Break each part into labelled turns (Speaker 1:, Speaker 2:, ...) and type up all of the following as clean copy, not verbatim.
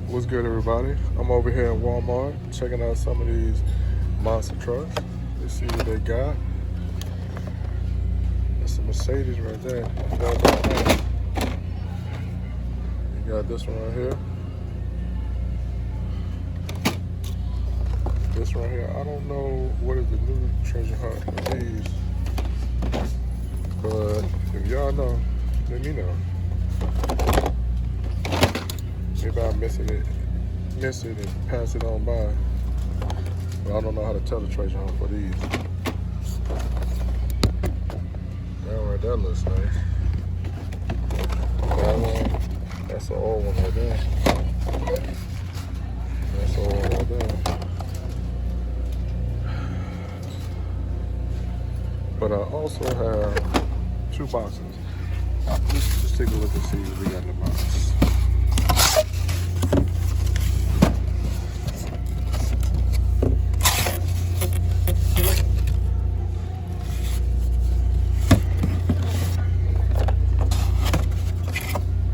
Speaker 1: What's good, everybody? I'm over here in Walmart checking out some of these monster trucks. Let's see what they got. That's a Mercedes right there. You got this one right here. This right here. I don't know what is the new treasure hunt for these, but if y'all know, let me know. Maybe I'm missing it and pass it on by. But I don't know how to tell the treasure hunt for these. That right there looks nice. That one, that's the old one right there. That's the old one right there. But I also have 2 boxes. Let's take a look and see what we got in the box.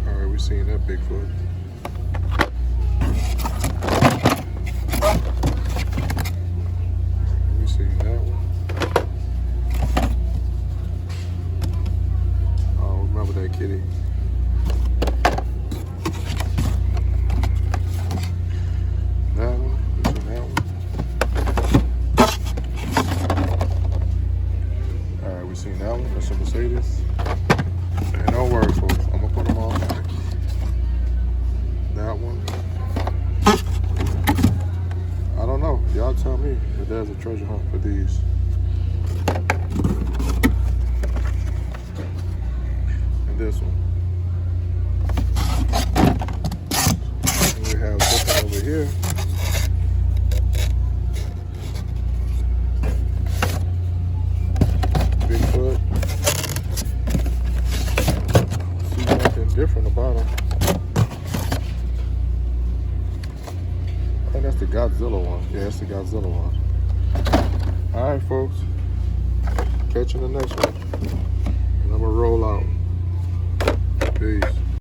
Speaker 1: Alright, we've seen that Bigfoot. We've seen that one. Remember that kitty. That one, that one. Alright, we seen that one. That's a Mercedes. And don't worry, folks. I'm gonna put them on. That one. I don't know. Y'all tell me if there's a treasure hunt for these. This one. And we have this one over here. Bigfoot. See nothing different about them. I think that's the Godzilla one. Yeah, that's the Godzilla one. Alright, folks. Catch you in the next one. And I'm gonna roll out. Peace.